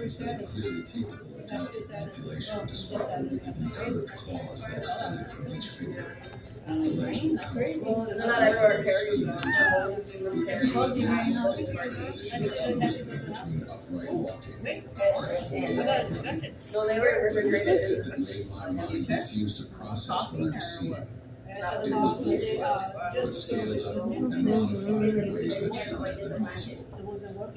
realized they were clearly capable of delicate manipulation despite the wickedly curved claws that extended from each finger. The legs were colorful, with transition seamlessly between upright walking and forward running. That made my mind refuse to process what I was seeing. It was wolf-like, but scaled up and modified in ways that shouldn't have been possible.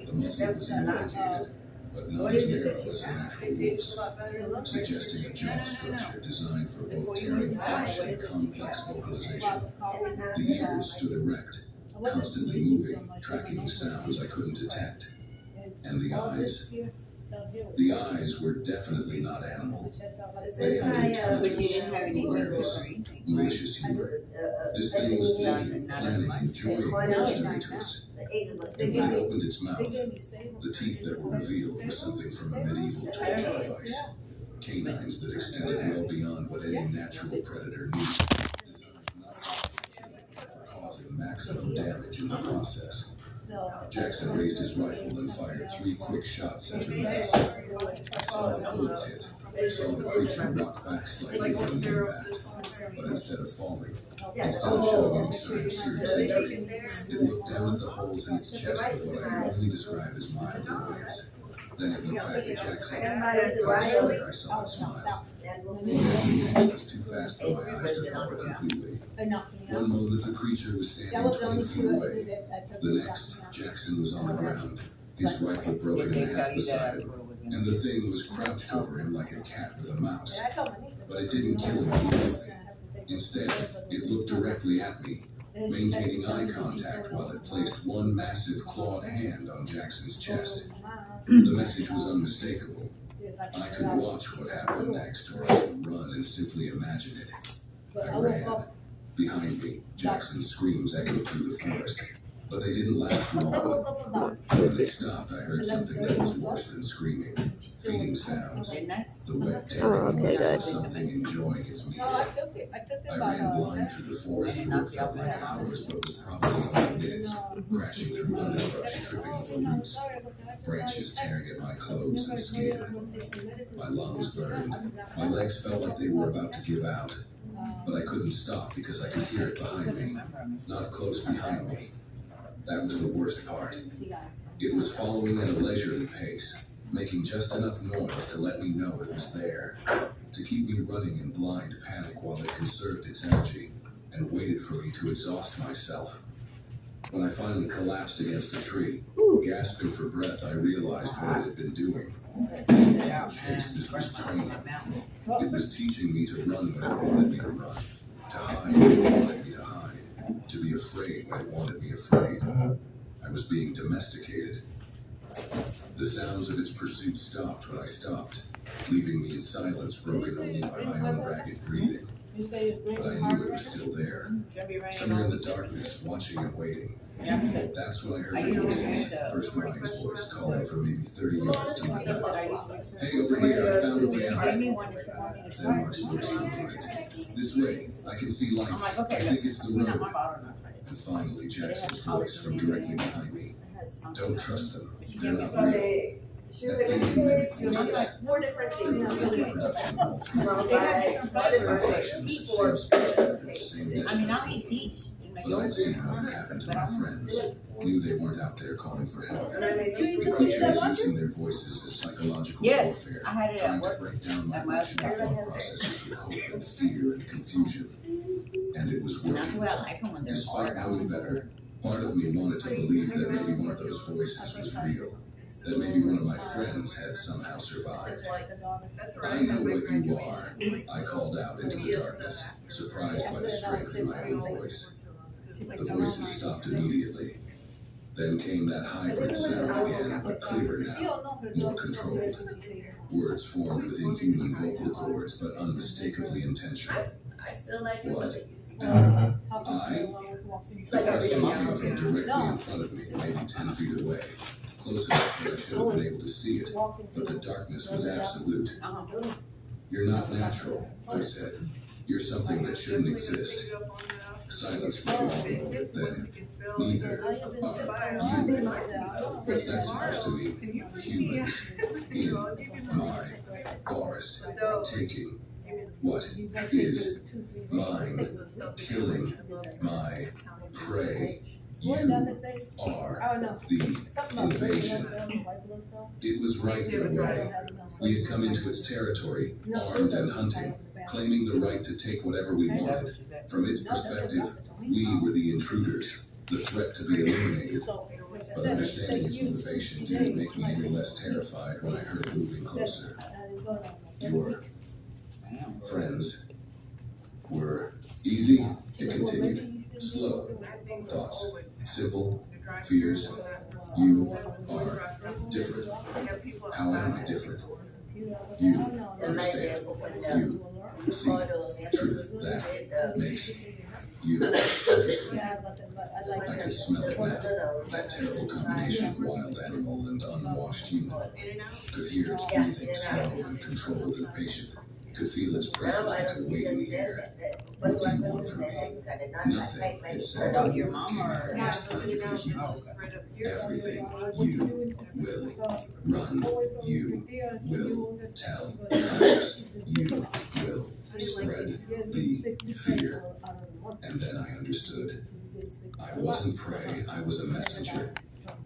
The muzzle was elongated, but not as narrow as a natural wolf's, suggesting a jaw structure designed for both tearing flesh and complex vocalization. The ears stood erect, constantly moving, tracking sounds I couldn't detect. And the eyes were definitely not animal. They had intelligence, awareness, malicious humor. This thing was thinking, planning, enjoying what it was doing to us. And when it opened its mouth, the teeth that were revealed were something from a medieval torture device. Canines that extended well beyond what any natural predator needed, designed not just for killing, but for causing maximum damage in the process. Jackson raised his rifle and fired 3 quick shots into the mass. I saw the bullets hit, saw the creature rock back slightly from the impact, but instead of falling, instead of showing any sign of serious injury, it looked down at the holes in its chest with what I can only describe as mild annoyance. Then it looked back at Jackson, and I swear I saw it smile. The next was too fast for my eyes to follow completely. One moment the creature was standing 20 feet away. The next, Jackson was on the ground, his rifle broken in half beside him, and the thing was crouched over him like a cat with a mouse. But it didn't kill him immediately. Instead, it looked directly at me, maintaining eye contact while it placed one massive clawed hand on Jackson's chest. The message was unmistakable. I could watch what happened next, or I could run and simply imagine it. I ran. Behind me, Jackson's screams echoed through the forest, but they didn't last long. When they stopped, I heard something that was worse than screaming. Feeding sounds. The wet tearing noise of something enjoying its meal. I ran blind through the forest for what felt like hours, but was probably only minutes, crashing through underbrush, tripping over roots. Branches tearing at my clothes and skin. My lungs burned. My legs felt like they were about to give out. But I couldn't stop because I could hear it behind me, not close behind me. That was the worst part. It was following at a leisurely pace, making just enough noise to let me know it was there, to keep me running in blind panic while it conserved its energy and waited for me to exhaust myself. When I finally collapsed against a tree, gasping for breath, I realized what it had been doing. This was no chase, this was training. It was teaching me to run when it wanted me to run, to hide when it wanted me to hide, to be afraid when it wanted me afraid. I was being domesticated. The sounds of its pursuit stopped when I stopped, leaving me in silence broken only by my own ragged breathing. But I knew it was still there, somewhere in the darkness, watching and waiting. That's when I heard the voices. First Ryan's voice calling from maybe 30 yards to my left. Hey, over here, I found a way out. Then Mark's voice from the right. This way, I can see lights. I think it's the road. And finally, Jackson's voice from directly behind me. Don't trust them. They're not real. That they can mimic voices. More different things. Production all through. Reflections, same speech, same destiny. I'll eat peach. But I'd seen what had happened to my friends. Knew they weren't out there calling for help. The creatures using their voices as psychological warfare, I had it trying at to work. break down my rational thought processes with hope and fear and confusion. And it was And that's working. what I like them when they're Despite hard. knowing better, part of me wanted to believe that maybe one of those voices was real. That maybe one of my friends had somehow survived. I know what you are, I called out into the darkness, surprised by the strength in my own voice. The voices stopped immediately. Then came that hybrid sound again, but clearer now, more controlled. Words formed within human vocal cords, but unmistakably intentional. What? I? The question came from directly in front of me, maybe 10 feet away. Close enough that I should have been able to see it, but the darkness was absolute. You're not natural, I said. You're something that shouldn't exist. Silence for a long moment, then, Neither are you. What's that supposed to mean? Humans in my forest taking what is mine, killing my prey. You are the invasion. It was right in a way. We had come into its territory, armed and hunting, claiming the right to take whatever we wanted. From its perspective, we were the intruders, the threat to be eliminated. But understanding its motivation didn't make me any less terrified when I heard it moving closer. Your friends were easy, it continued. Slow. Thoughts. Simple. Fears. You are different. How am I different? You understand. You see truth. That makes you interesting. I could smell it now. That terrible combination of wild animal and unwashed human. Could hear its breathing, slow and controlled and patient. Could feel its presence that could wait in the air. What do you want from me? Nothing, it said. Your mama most perfectly human. Everything you will run. You will tell others. You will spread the fear. And then I understood. I wasn't prey, I was a messenger.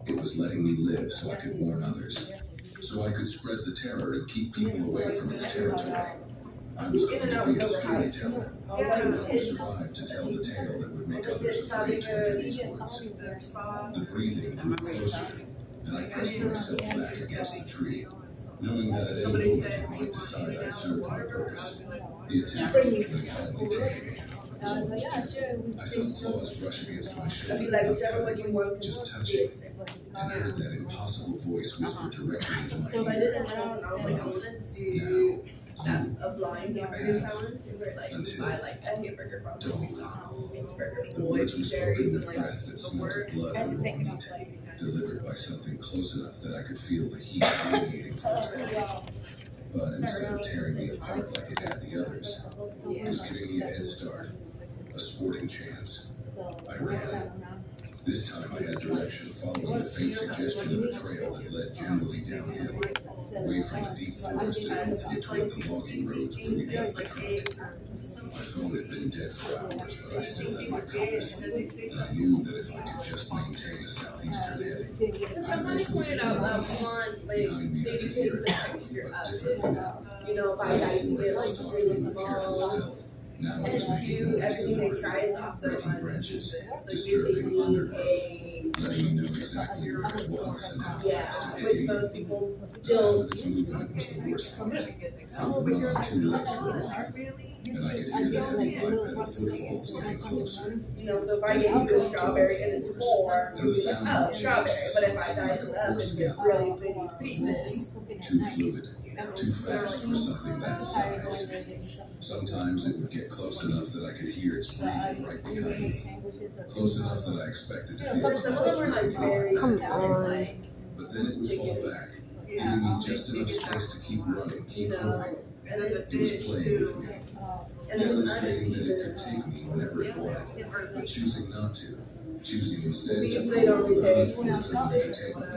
It was letting me live so I could warn others. So I could spread the terror and keep people away from its territory. I was going to be a storyteller. I would survive to tell the tale that would make others afraid to hear these words. The breathing grew closer, and I pressed myself back against the tree, knowing that at any moment it might decide I'd served my purpose. The attempt, when it finally came, was almost gentle. I felt claws brush against my shoulder, not cuddling, just touching, and heard that impossible voice whisper directly into my ear. That's a blind hamburger challenge where like you buy like a hamburger from McDonald's. The words were spoken with breath that smelled of blood and raw meat, delivered by something close enough that I could feel the heat radiating from its body. But instead of tearing me apart like it had the others, it was giving me a head start, a sporting chance. I ran. This time I had direction, following the faint suggestion of a trail that led generally downhill, away from the deep forest and hopefully toward the logging roads where we left the truck. My phone had been dead for hours, but I still had my compass, and I knew that if I could just maintain a southeastern heading, I'd eventually get behind me I could hear it, but differently now. Before it had stalked me with careful stealth. Now it was making noise to the mark, breaking branches, disturbing undergrowth, letting me know exactly where it was and how fast it was gaining. The sound of its movement was the worst part. It would run on two legs for a while, and I could hear the heavy bipedal footfalls getting closer. So if I give you a strawberry and it's 4, And the sound strawberry, but if I dice it up and get really big pieces. Too fluid, too fast for something that size. Sometimes it would get close enough that I could hear its breathing right behind me. Close enough that I expected to feel clouds rolling on. Come on. But then it would fall back, giving me just enough space to keep running, keep hoping. It was playing with me, demonstrating that it could take me whenever it wanted, but choosing not to. Choosing instead to pull the hunt for its own entertainment.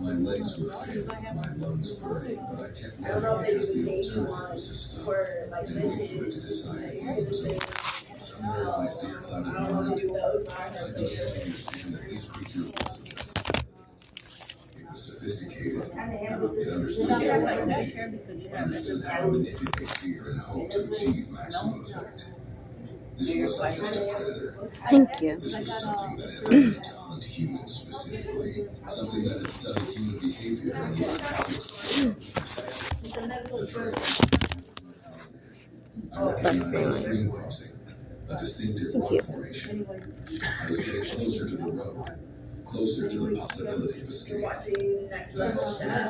My legs were failing, my lungs burning, but I kept running because the alternative was to stop and wait for it to decide if it was over. Somewhere in my fear-clouded mind, I began to understand that this creature wasn't just it was sophisticated. It understood psychology, understood how to manipulate fear and hope to achieve maximum effect. This wasn't just a predator. Thank you. This was something that had learned to hunt humans specifically, something that had studied human behavior and learned how to exploit the trail. I recognized a stream crossing, a distinctive rock formation. I was getting closer to the road, closer to the possibility of escape.